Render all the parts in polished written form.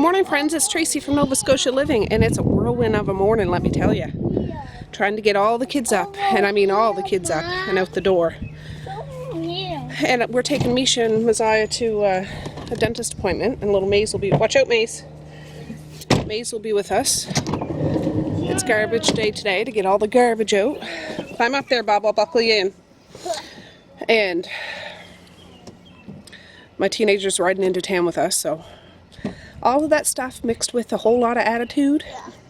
Morning friends, it's Tracey from Nova Scotia Living, and it's a whirlwind of a morning, let me tell you. Trying to get all the kids up, and I mean all the kids up and out the door. And we're taking Misha and Messiah to a dentist appointment, and little Maze will be, watch out Maze. Maze will be with us. It's garbage day today to get all the garbage out. Climb up there, Bob, I'll buckle you in. And my teenager's riding into town with us, so all of that stuff mixed with a whole lot of attitude,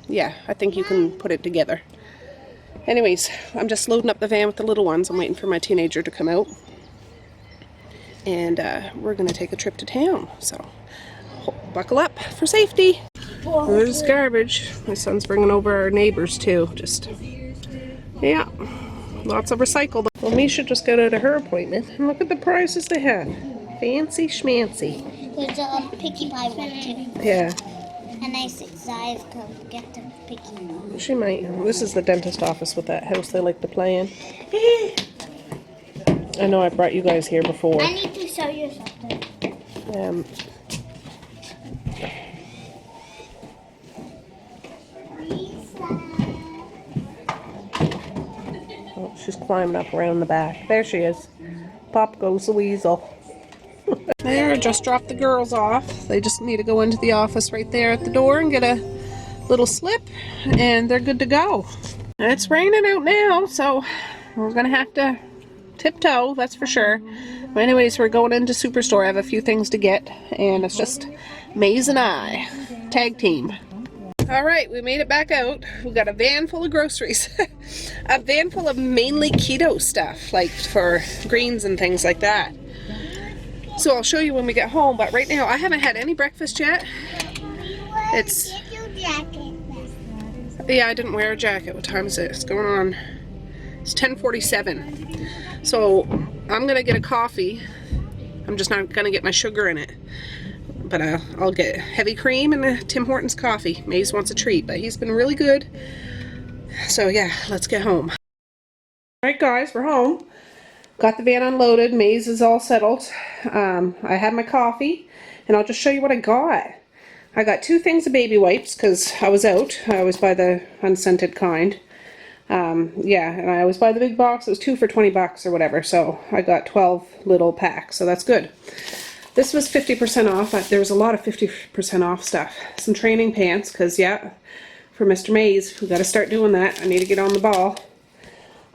yeah, I think you can put it together. Anyways, I'm just loading up the van with the little ones. I'm waiting for my teenager to come out. And we're going to take a trip to town, so buckle up for safety. There's garbage. My son's bringing over our neighbors too. Just, yeah, lots of recycled. Well, Misha just got out of her appointment, and look at the prices they have. Fancy schmancy. There's a picky pie one too. Yeah. A nice size could get the picky. She might. This is the dentist office with that house they like to play in. I know I brought you guys here before. I need to show you something. Oh, she's climbing up around the back. There she is. Pop goes the weasel. There, just dropped the girls off. They just need to go into the office right there at the door and get a little slip, and they're good to go. It's raining out now, so we're gonna have to tiptoe, that's for sure. But anyways, we're going into Superstore. I have a few things to get, and it's just Maze and I, tag team. Alright, we made it back out. We got a van full of groceries. A van full of mainly keto stuff, like for greens and things like that. So I'll show you when we get home, but right now I haven't had any breakfast yet. It's... Yeah, I didn't wear a jacket. What time is it? It's going on... It's 10:47. So I'm going to get a coffee. I'm just not going to get my sugar in it. But I'll get heavy cream and a Tim Hortons coffee. Maze wants a treat, but he's been really good. So yeah, let's get home. Alright guys, we're home. Got the van unloaded. Maze is all settled. I had my coffee, and I'll just show you what I got. I got 2 things of baby wipes because I was out. I always buy the unscented kind. Yeah, and I always buy the big box. It was 2 for 20 bucks or whatever, so I got 12 little packs, so that's good. This was 50% off. There was a lot of 50% off stuff. Some training pants, because yeah, for Mr. Maze, we got to start doing that. I need to get on the ball.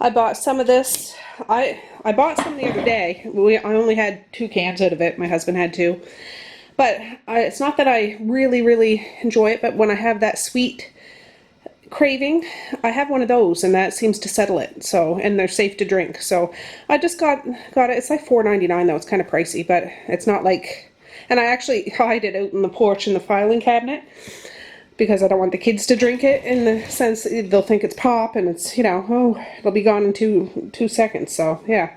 I bought some of this. I bought some the other day. I only had 2 cans out of it. My husband had 2. But it's not that I really enjoy it, but when I have that sweet craving, I have one of those, and that seems to settle it. So, and they're safe to drink. So I just got it. It's like $4.99 though. It's kind of pricey, but it's not like... And I actually hide it out in the porch in the filing cabinet, because I don't want the kids to drink it, in the sense they'll think it's pop, and it's, you know, oh, it'll be gone in two seconds. So yeah,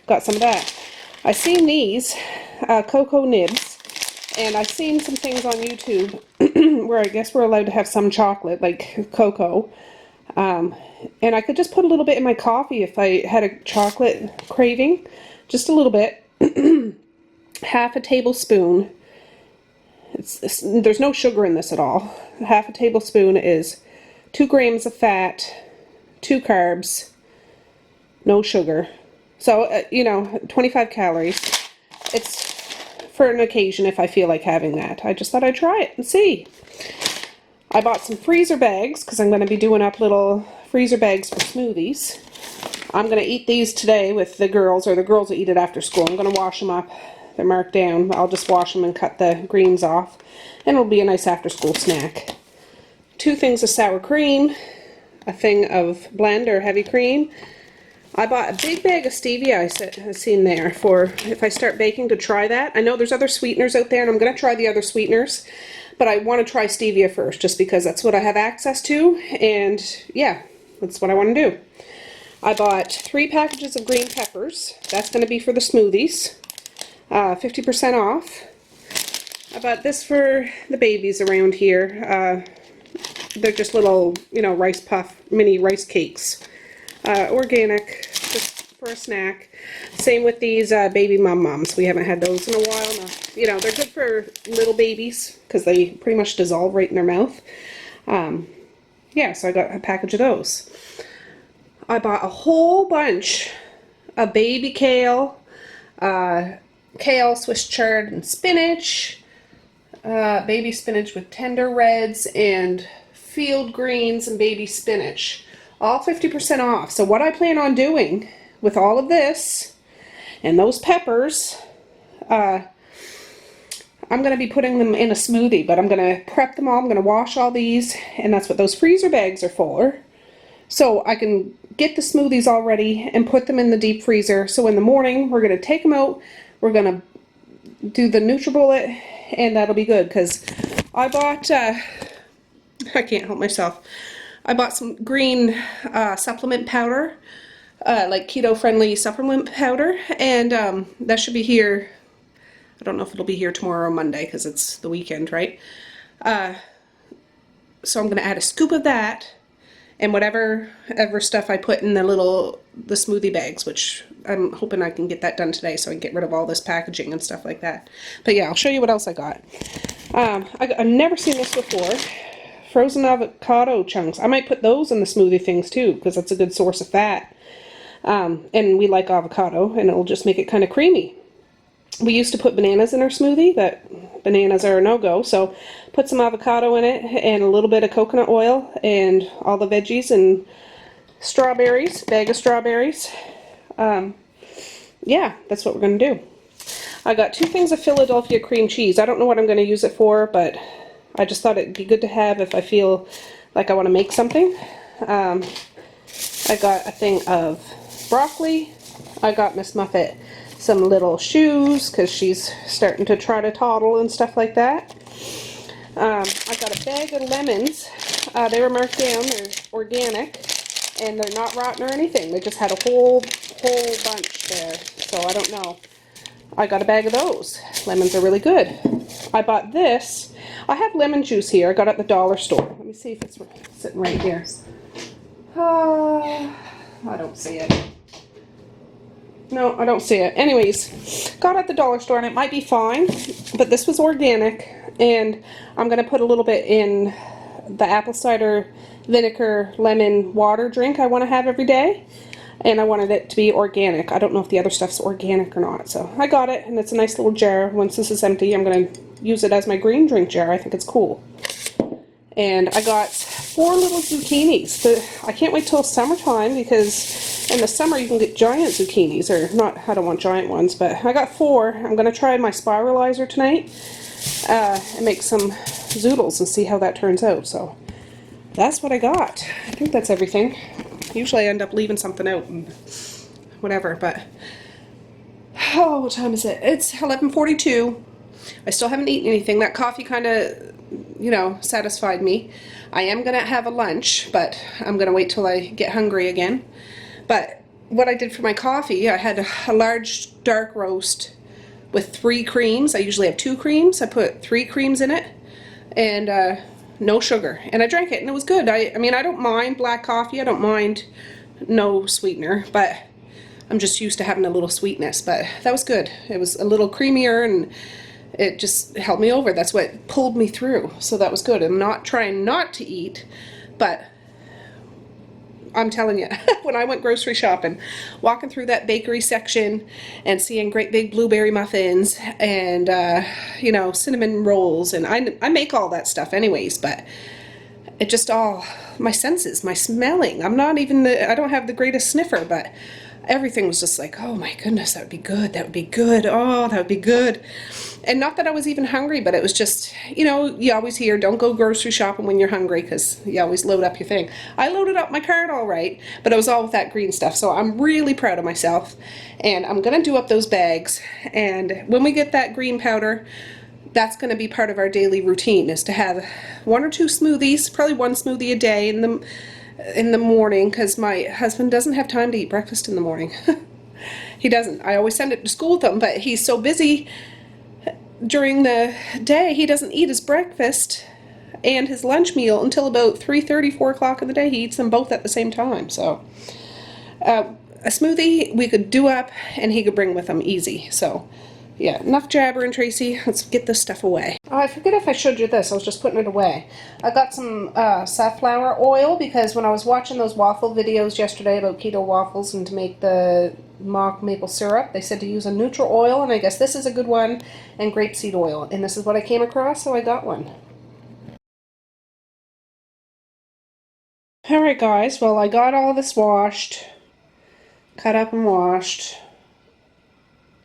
got some of that. I seen these cocoa nibs, and I've seen some things on YouTube where I guess we're allowed to have some chocolate, like cocoa, and I could just put a little bit in my coffee if I had a chocolate craving, just a little bit. Half a tablespoon. There's no sugar in this at all. Half a tablespoon is 2 grams of fat, 2 carbs, no sugar. So, you know, 25 calories. It's for an occasion if I feel like having that. I just thought I'd try it and see. I bought some freezer bags because I'm going to be doing up little freezer bags for smoothies. I'm going to eat these today with the girls, or the girls will eat it after school. I'm going to wash them up. They're marked down. I'll just wash them and cut the greens off, and it'll be a nice after school snack. 2 things of sour cream, a thing of blend or heavy cream. I bought a big bag of stevia I seen there for if I start baking, to try that. I know there's other sweeteners out there, and I'm going to try the other sweeteners, but I want to try stevia first just because that's what I have access to, and yeah, that's what I want to do. I bought 3 packages of green peppers. That's going to be for the smoothies. 50% off. I bought this for the babies around here. They're just little, you know, rice puff, mini rice cakes. Organic, just for a snack. Same with these baby mums. We haven't had those in a while now. You know, they're good for little babies because they pretty much dissolve right in their mouth. Yeah, so I got a package of those. I bought a whole bunch of baby kale, kale, Swiss chard, and spinach, baby spinach with tender reds, and field greens and baby spinach. All 50% off. So what I plan on doing with all of this and those peppers, I'm going to be putting them in a smoothie, but I'm going to prep them all. I'm going to wash all these, and that's what those freezer bags are for. So I can get the smoothies all ready and put them in the deep freezer. So in the morning, we're going to take them out. We're going to do the NutriBullet, and that'll be good, because I bought, I can't help myself. I bought some green supplement powder, like keto-friendly supplement powder, and that should be here. I don't know if it'll be here tomorrow or Monday because it's the weekend, right? So I'm going to add a scoop of that and whatever stuff I put in the smoothie bags, which I'm hoping I can get that done today so I can get rid of all this packaging and stuff like that. But yeah, I'll show you what else I got. I've never seen this before. Frozen avocado chunks. I might put those in the smoothie things too, because that's a good source of fat. And we like avocado, and it'll just make it kind of creamy. We used to put bananas in our smoothie, but bananas are a no-go, so put some avocado in it and a little bit of coconut oil and all the veggies and strawberries, bag of strawberries. Yeah, that's what we're going to do. I got 2 things of Philadelphia cream cheese. I don't know what I'm going to use it for, but I just thought it'd be good to have if I feel like I want to make something. I got a thing of broccoli. I got Miss Muffet some little shoes because she's starting to try to toddle and stuff like that. I got a bag of lemons. They were marked down. They're organic and they're not rotten or anything. They just had a whole bunch there. So I don't know. I got a bag of those. Lemons are really good. I bought this. I have lemon juice here. I got it at the dollar store. Let me see if it's sitting right here. I don't see it. No, I don't see it. Anyways, got it at the dollar store, and it might be fine, but this was organic, and I'm going to put a little bit in the apple cider vinegar lemon water drink I want to have every day, and I wanted it to be organic. I don't know if the other stuff's organic or not, so I got it, and it's a nice little jar. Once this is empty, I'm going to use it as my green drink jar. I think it's cool. And I got 4 little zucchinis. I can't wait till summertime, because in the summer you can get giant zucchinis, or not, I don't want giant ones, but I got 4. I'm going to try my spiralizer tonight and make some Zoodles and see how that turns out. So that's what I got. I think that's everything. Usually I end up leaving something out and whatever, but oh, what time is it? It's 11:42. I still haven't eaten anything. That coffee kind of, you know, satisfied me. I am going to have a lunch, but I'm going to wait till I get hungry again. But what I did for my coffee, I had a large dark roast with 3 creams. I usually have 2 creams. I put 3 creams in it and no sugar. And I drank it and it was good. I mean, I don't mind black coffee. I don't mind no sweetener, but I'm just used to having a little sweetness. But that was good. It was a little creamier and it just held me over. That's what pulled me through. So that was good. I'm not trying not to eat, but I'm telling you, when I went grocery shopping, walking through that bakery section and seeing great big blueberry muffins and, you know, cinnamon rolls, and I make all that stuff anyways, but it just all, my senses, my smelling, I don't have the greatest sniffer, but everything was just like, oh my goodness, that would be good, that would be good, oh, that would be good. And not that I was even hungry, but it was just, you know, you always hear, don't go grocery shopping when you're hungry, because you always load up your thing. I loaded up my cart all right, but it was all with that green stuff, so I'm really proud of myself. And I'm going to do up those bags, and when we get that green powder, that's going to be part of our daily routine, is to have 1 or 2 smoothies, probably 1 smoothie a day in the morning, because my husband doesn't have time to eat breakfast in the morning. He doesn't. I always send it to school with him, but he's so busy during the day, he doesn't eat his breakfast and his lunch meal until about 3:30, 4 o'clock in the day. He eats them both at the same time. So a smoothie we could do up and he could bring with him easy. So yeah, enough jabbering, Tracy. Let's get this stuff away. Oh, I forget if I showed you this. I was just putting it away. I got some safflower oil because when I was watching those waffle videos yesterday about keto waffles and to make the mock maple syrup, they said to use a neutral oil, and I guess this is a good one, and grapeseed oil. And this is what I came across, so I got one. Alright guys, well I got all this washed, cut up and washed.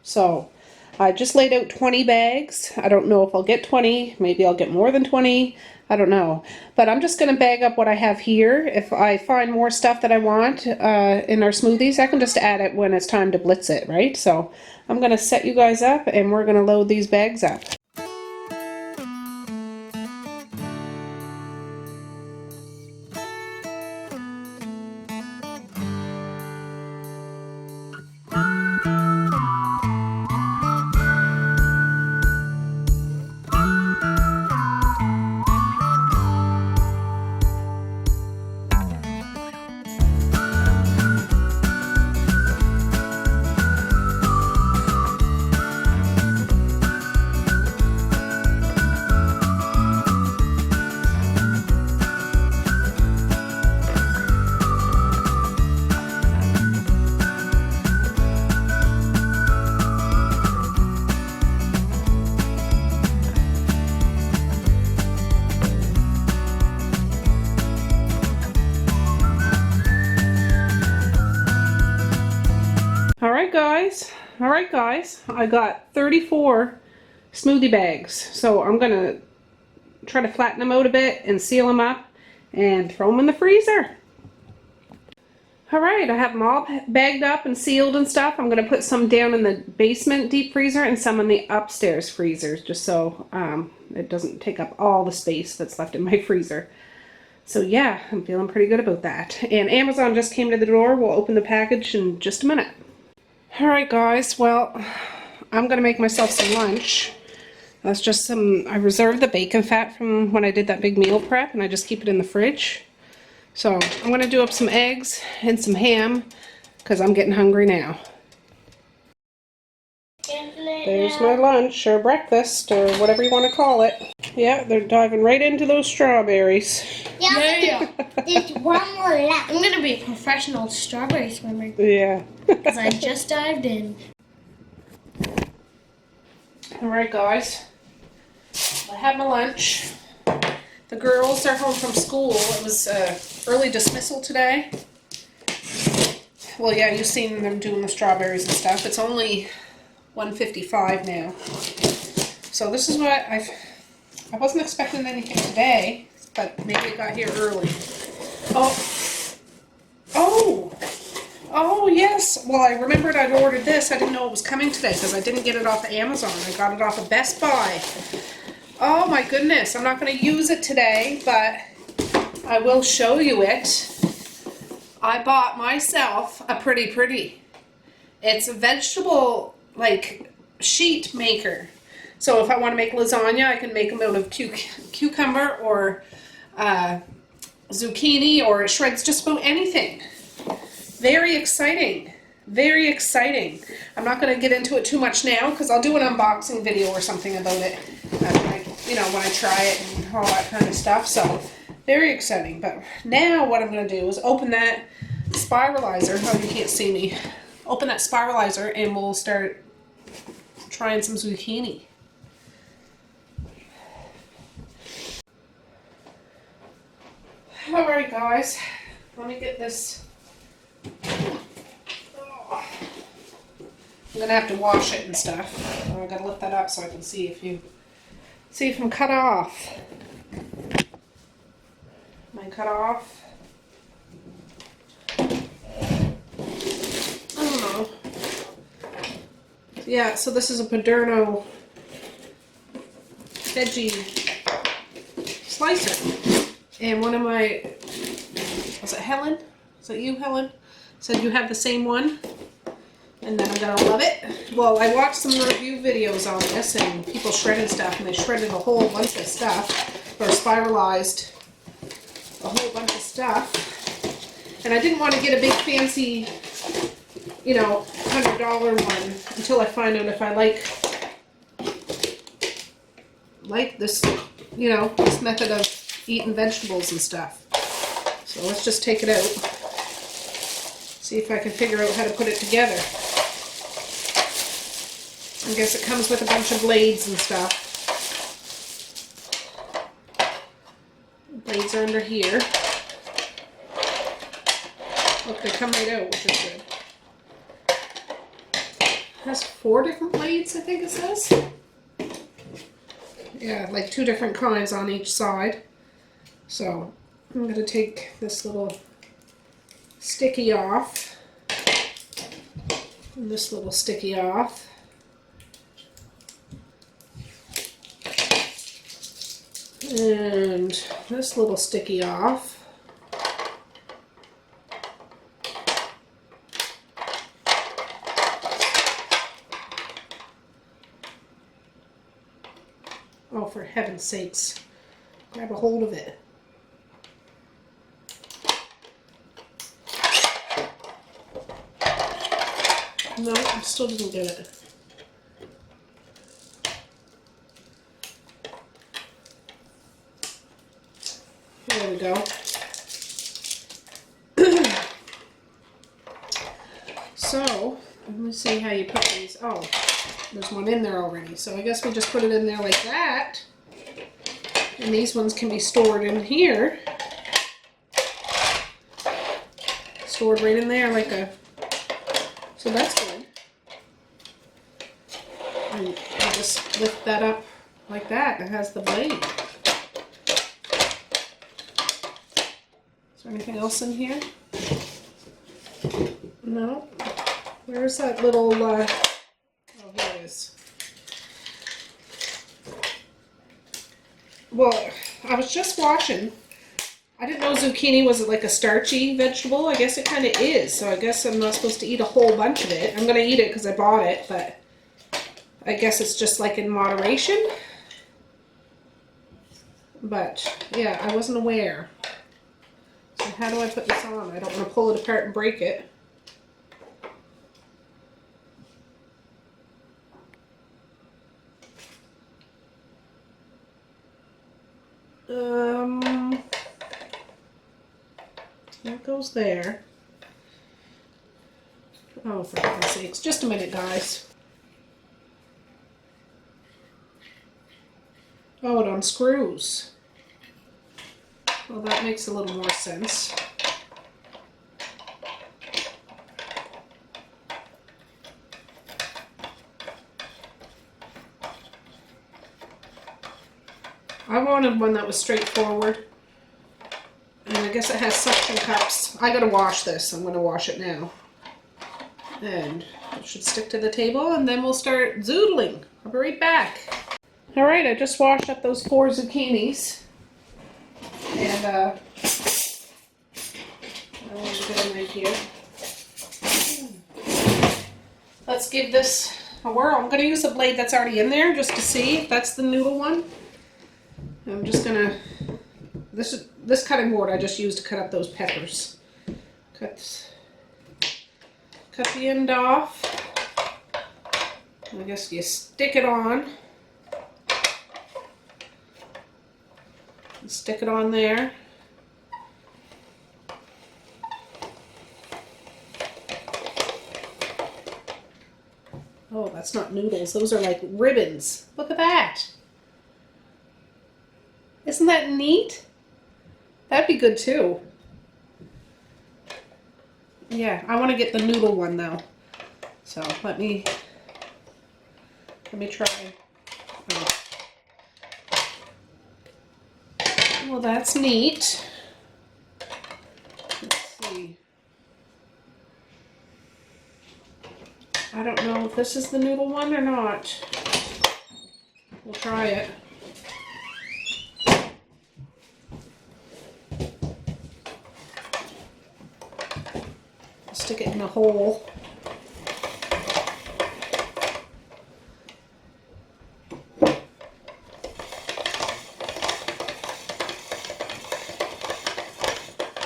So I just laid out 20 bags. I don't know if I'll get 20. Maybe I'll get more than 20. I don't know. But I'm just going to bag up what I have here. If I find more stuff that I want in our smoothies, I can just add it when it's time to blitz it, right? So I'm going to set you guys up and we're going to load these bags up. Alright guys, I got 34 smoothie bags, so I'm gonna try to flatten them out a bit and seal them up and throw them in the freezer. Alright, I have them all bagged up and sealed and stuff. I'm gonna put some down in the basement deep freezer and some in the upstairs freezers, just so it doesn't take up all the space that's left in my freezer. So yeah, I'm feeling pretty good about that. And Amazon just came to the door. We'll open the package in just a minute. Alright guys, well, I'm going to make myself some lunch. That's just I reserved the bacon fat from when I did that big meal prep, and I just keep it in the fridge. So I'm going to do up some eggs and some ham, because I'm getting hungry now. There's my lunch, or breakfast, or whatever you want to call it. Yeah, they're diving right into those strawberries. Yeah. There's one more left. I'm gonna be a professional strawberry swimmer. Yeah. Because I just dived in. Alright guys, I had my lunch. The girls are home from school. It was early dismissal today. Well, yeah, you've seen them doing the strawberries and stuff. It's only 1:55 now. So this is what I wasn't expecting anything today, but maybe it got here early. Oh yes. Well, I remembered I'd ordered this. I didn't know it was coming today because I didn't get it off of Amazon. I got it off of Best Buy. Oh my goodness. I'm not going to use it today, but I will show you it. I bought myself a pretty. It's a vegetable like sheet maker. So if I want to make lasagna, I can make them out of cucumber or zucchini, or it shreds just about anything. Very exciting. Very exciting. I'm not going to get into it too much now because I'll do an unboxing video or something about it. When I try it and all that kind of stuff. So very exciting. But now what I'm going to do is open that spiralizer. Oh, you can't see me. Open that spiralizer and we'll start trying some zucchini. Alright guys, let me get this. Oh. I'm gonna have to wash it and stuff. I gotta lift that up so I can see if I'm cut off. Am I cut off? I don't know. Yeah, so this is a Paderno veggie slicer. And one of my, was it Helen? Is it you, Helen? Said you have the same one. And then I'm gonna love it. Well, I watched some review videos on this and people shredded stuff, and they shredded a whole bunch of stuff, or spiralized a whole bunch of stuff. And I didn't want to get a big fancy you know, $100 one until I find out if I like this, you know, this method of eating vegetables and stuff. So let's just take it out. See if I can figure out how to put it together. I guess it comes with a bunch of blades and stuff. Blades are under here. Look, they come right out, which is good. It has 4 different blades, I think it says. Yeah, like 2 different kinds on each side. So I'm going to take this little sticky off. And this little sticky off. And this little sticky off. Oh, for heaven's sakes. Grab a hold of it. No, I still didn't get it. There we go. So, let me see how you put these. Oh, there's one in there already. So I guess we just put it in there like that. And these ones can be stored in here. Stored right in there like a... So that's good. And I just lift that up like that. It has the blade. Is there anything else in here? No. Where's that little, oh, here it is. Well, I was just watching. I didn't know zucchini was like a starchy vegetable. I guess it kind of is. So I guess I'm not supposed to eat a whole bunch of it. I'm going to eat it because I bought it, but I guess it's just like in moderation. But yeah, I wasn't aware. So how do I put this on? I don't want to pull it apart and break it. That goes there. Oh, for heaven's sakes. Just a minute, guys. Oh, it unscrews. Well, that makes a little more sense. I wanted one that was straightforward. And I guess it has suction cups. I gotta wash this. I'm gonna wash it now. And it should stick to the table, and then we'll start zoodling. I'll be right back. Alright, I just washed up those 4 zucchinis. And I want to get them right here. Let's give this a whirl. I'm gonna use a blade that's already in there just to see if that's the noodle one. I'm just gonna, this cutting board I just used to cut up those peppers. Cut the end off. I guess you stick it on. Stick it on there. Oh, that's not noodles. Those are like ribbons. Look at that. Isn't that neat? That'd be good too. Yeah, I want to get the noodle one though. So let me try. Oh. Well, that's neat. Let's see. I don't know if this is the noodle one or not. We'll try it. Stick it in a hole.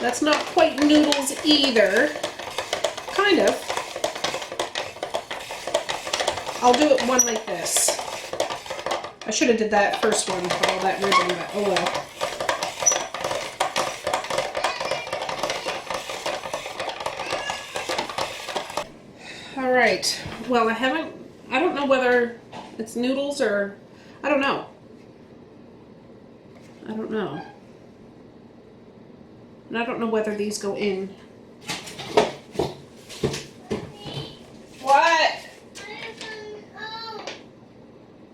That's not quite noodles either. Kind of. I'll do it one like this. I should have did that first one with all that ribbon, but oh well. All right. Well, I don't know whether it's noodles or, I don't know. And I don't know whether these go in. What?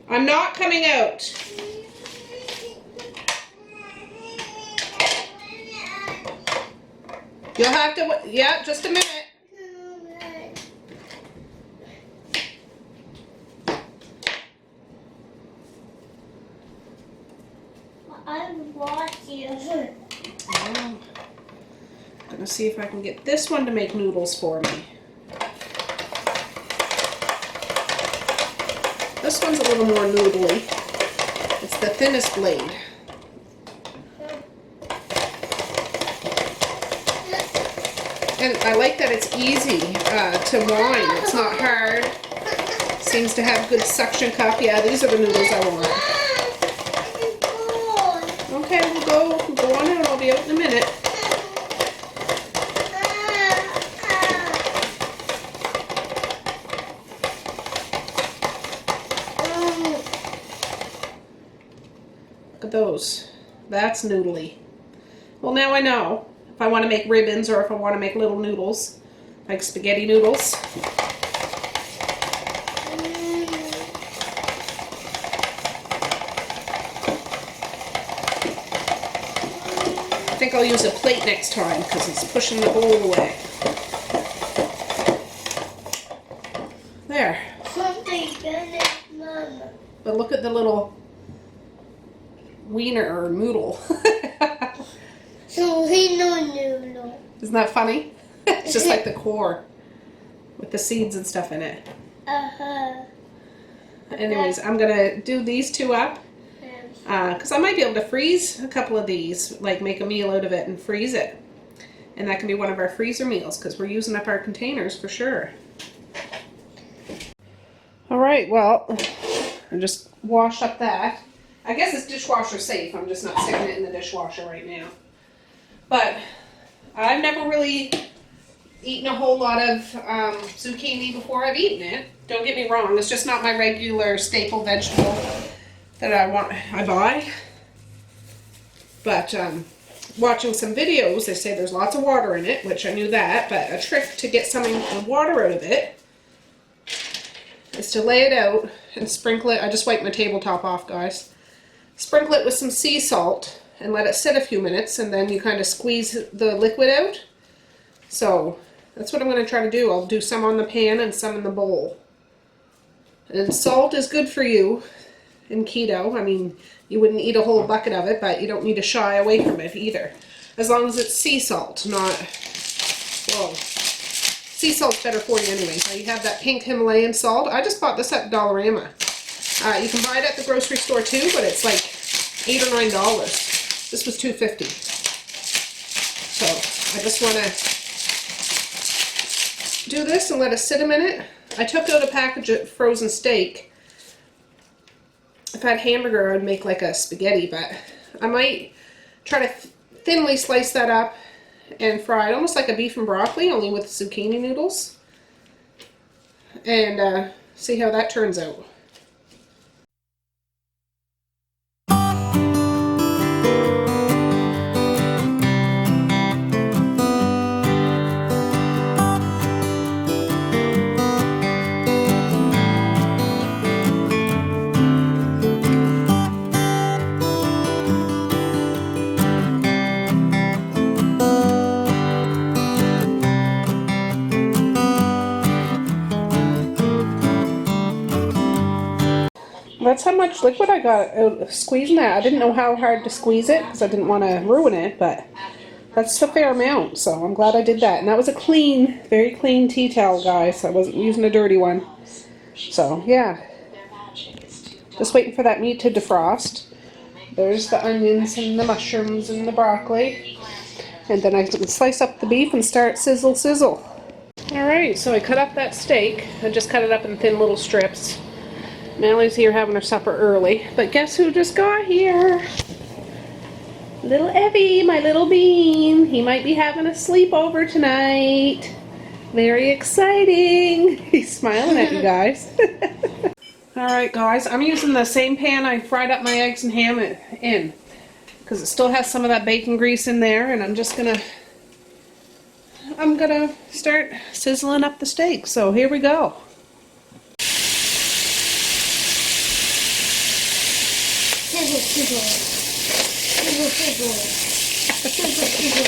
I'm not coming out. You'll have to, yeah, just a minute. I'm watching. Oh. I'm gonna see if I can get this one to make noodles for me. This one's a little more noodly. It's the thinnest blade. And I like that it's easy to wind. It's not hard. Seems to have good suction cup. Yeah, these are the noodles I want. Okay, we'll go on out. I'll be out in a minute. Look at those. That's noodly. Well, now I know if I want to make ribbons or if I want to make little noodles, like spaghetti noodles. I think I'll use a plate next time because it's pushing the bowl away. There. Something good, Mama. But look at the little wiener or noodle. So we know noodle. Isn't that funny? It's just like the core with the seeds and stuff in it. Anyways, I'm gonna do these two up because I might be able to freeze a couple of these, like make a meal out of it and freeze it. And that can be one of our freezer meals because we're using up our containers for sure. All right, well, I just washed up that. I guess it's dishwasher safe. I'm just not sticking it in the dishwasher right now. But I've never really eaten a whole lot of zucchini before. I've eaten it. Don't get me wrong. It's just not my regular staple vegetable that I buy. But watching some videos, they say there's lots of water in it, which I knew that. But a trick to get some water out of it is to lay it out and sprinkle it. I just wiped my tabletop off, guys. Sprinkle it with some sea salt and let it sit a few minutes, and then you kind of squeeze the liquid out. So that's what I'm going to try to do. I'll do some on the pan and some in the bowl. And salt is good for you in keto. I mean, you wouldn't eat a whole bucket of it, but you don't need to shy away from it either. As long as it's sea salt, not, whoa. Sea salt's better for you anyways. Now you have that pink Himalayan salt. I just bought this at Dollarama. You can buy it at the grocery store too, but it's like $8 or $9. This was $2.50. So I just want to do this and let it sit a minute. I took out a package of frozen steak. If I had hamburger, I'd make like a spaghetti, but I might try to thinly slice that up and fry it almost like a beef and broccoli, only with zucchini noodles. And see how that turns out. That's how much liquid I got out squeezing that. I didn't know how hard to squeeze it because I didn't want to ruin it, but that's a fair amount, so I'm glad I did that. And that was a clean, very clean tea towel, guys. I wasn't using a dirty one. So, yeah. Just waiting for that meat to defrost. There's the onions and the mushrooms and the broccoli. And then I can slice up the beef and start sizzle, sizzle. Alright, so I cut up that steak. I just cut it up in thin little strips. Mally's here having her supper early. But guess who just got here? Little Evie, my little bean. He might be having a sleepover tonight. Very exciting. He's smiling at you guys. Alright guys, I'm using the same pan I fried up my eggs and ham in. Because it still has some of that bacon grease in there. And I'm gonna start sizzling up the steak. So here we go. Sizzle, sizzle. Sizzle, sizzle. Sizzle, sizzle.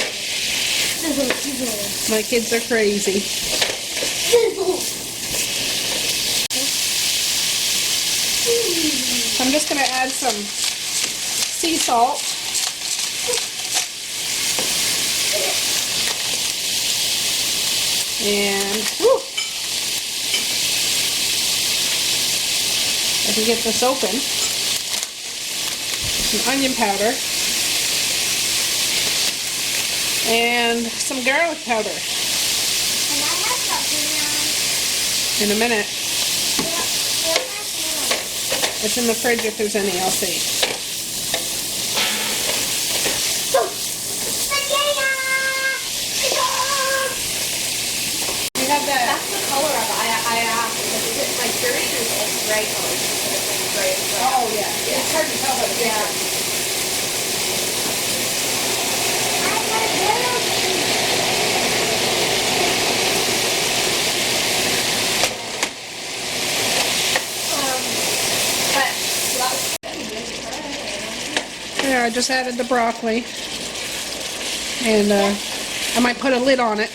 Sizzle, sizzle. My kids are crazy. Sizzle. I'm just gonna add some sea salt. And whew, I can get this open. Some onion powder and some garlic powder. And I have something In a minute. now. It's in the fridge if there's any, I'll see. You have that. That's the color of it. I asked, is it like green or is it gray color? It's like gray as well. Oh yeah. It's hard to tell by the picture. But so that was There, I just added the broccoli. And I might put a lid on it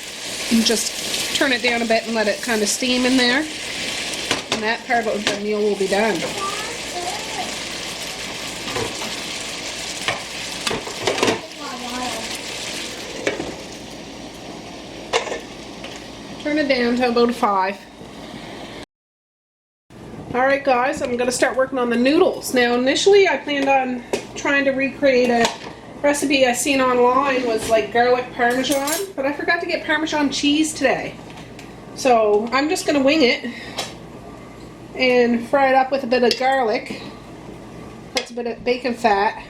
and just turn it down a bit and let it kind of steam in there. And that part of the meal will be done. Turn it down to about a 5. Alright guys, I'm going to start working on the noodles. Now initially I planned on trying to recreate a recipe I seen online, was like garlic parmesan, but I forgot to get parmesan cheese today. So I'm just going to wing it and fry it up with a bit of garlic. That's a bit of bacon fat.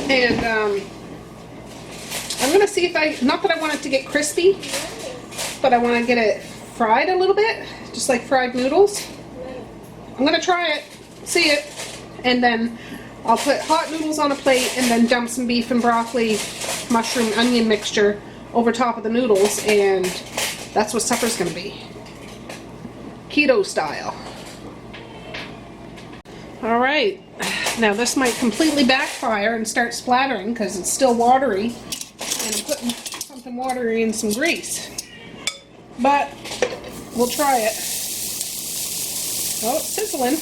And I'm going to see if I, not that I want it to get crispy, but I want to get it fried a little bit, just like fried noodles. I'm going to try it, see it, and then I'll put hot noodles on a plate and then dump some beef and broccoli, mushroom, onion mixture over top of the noodles, and that's what supper's going to be. Keto style. Alright, now this might completely backfire and start splattering because it's still watery, and I'm putting something watery in some grease. But we'll try it. Oh, it's sizzling.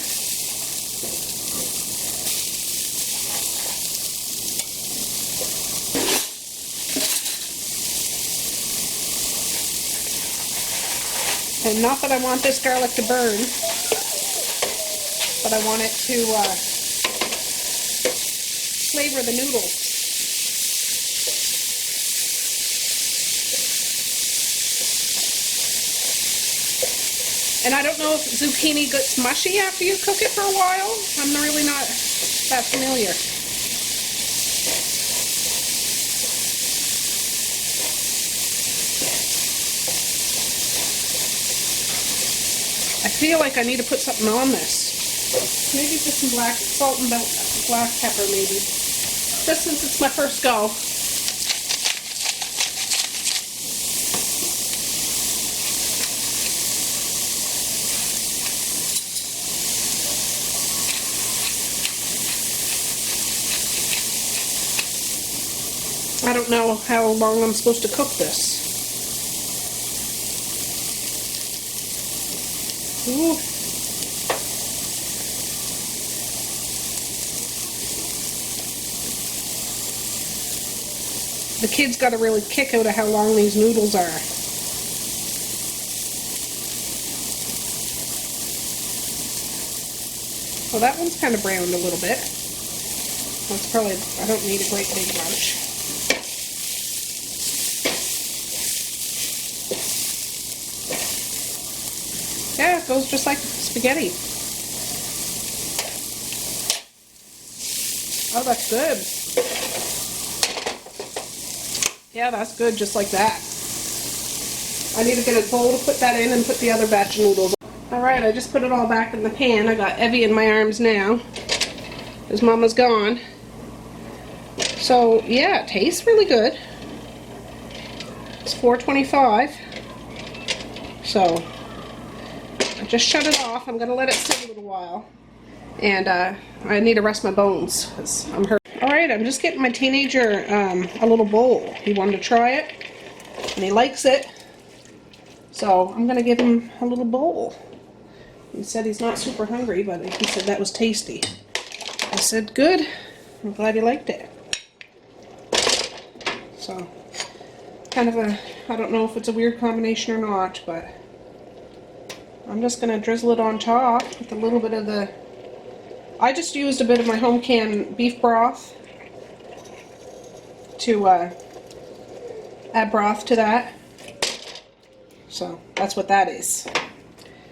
And not that I want this garlic to burn, but I want it to flavor the noodles. And I don't know if zucchini gets mushy after you cook it for a while. I'm really not that familiar. I feel like I need to put something on this. Maybe just some black salt and black pepper, maybe. Just since it's my first go. I don't know how long I'm supposed to cook this. Ooh. The kids got a really kick out of how long these noodles are. Well, that one's kind of browned a little bit. That's probably, I don't need a great big bunch. it goes just like spaghetti. Oh, that's good. Yeah, that's good, just like that. I need to get a bowl to put that in and put the other batch of noodles. Alright, I just put it all back in the pan. I got Evie in my arms now. His mama's gone. So, yeah, it tastes really good. It's $4.25. So, I just shut it off. I'm going to let it sit a little while. And I need to rest my bones because I'm hurt. Alright, I'm just getting my teenager a little bowl. He wanted to try it, and he likes it. So, I'm going to give him a little bowl. He said he's not super hungry, but he said that was tasty. I said, good. I'm glad he liked it. So, kind of a, I don't know if it's a weird combination or not, but I'm just going to drizzle it on top with a little bit of the, I just used a bit of my home canned beef broth to add broth to that. So, that's what that is.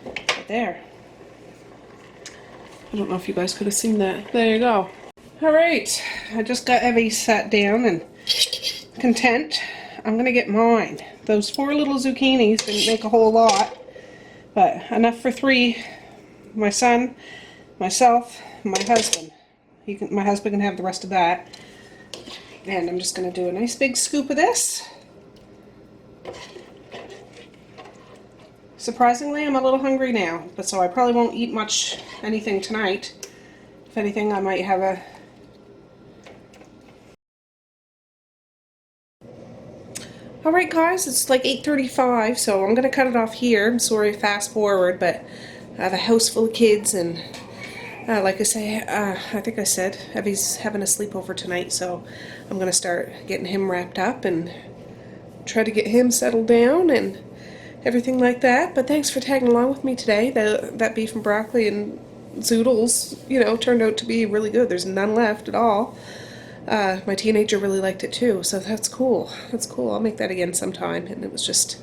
Right there. I don't know if you guys could have seen that. There you go. Alright, I just got Evie sat down and content. I'm going to get mine. Those 4 little zucchinis didn't make a whole lot, but enough for 3. My son, myself, my husband. My husband can have the rest of that. And I'm just going to do a nice big scoop of this. Surprisingly, I'm a little hungry now, but so I probably won't eat anything tonight. If anything, I might have a... Alright guys, it's like 8:35, so I'm going to cut it off here. I'm sorry, fast forward, but I have a house full of kids, and like I say, I think I said, Evie's having a sleepover tonight, so I'm going to start getting him wrapped up and try to get him settled down and everything like that. But thanks for tagging along with me today. That beef and broccoli and Zoodles, you know, turned out to be really good. There's none left at all. My teenager really liked it too, so that's cool. That's cool. I'll make that again sometime. And it was just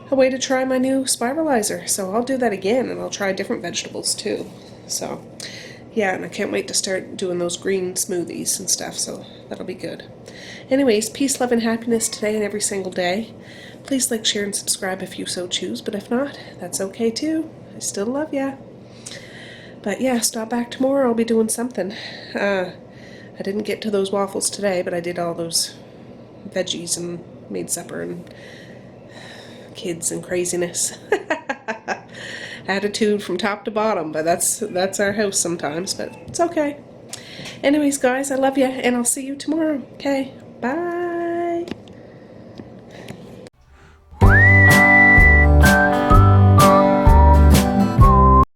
a way to try my new spiralizer. So I'll do that again, and I'll try different vegetables too. So yeah, and I can't wait to start doing those green smoothies and stuff, so that'll be good. Anyways, peace, love, and happiness today and every single day. Please like, share, and subscribe if you so choose, but if not, that's okay too. I still love ya. But yeah, stop back tomorrow. I'll be doing something. I didn't get to those waffles today, but I did all those veggies and made supper and kids and craziness. Attitude from top to bottom, but that's our house sometimes, but it's okay. Anyways, guys, I love ya, and I'll see you tomorrow. Okay, bye.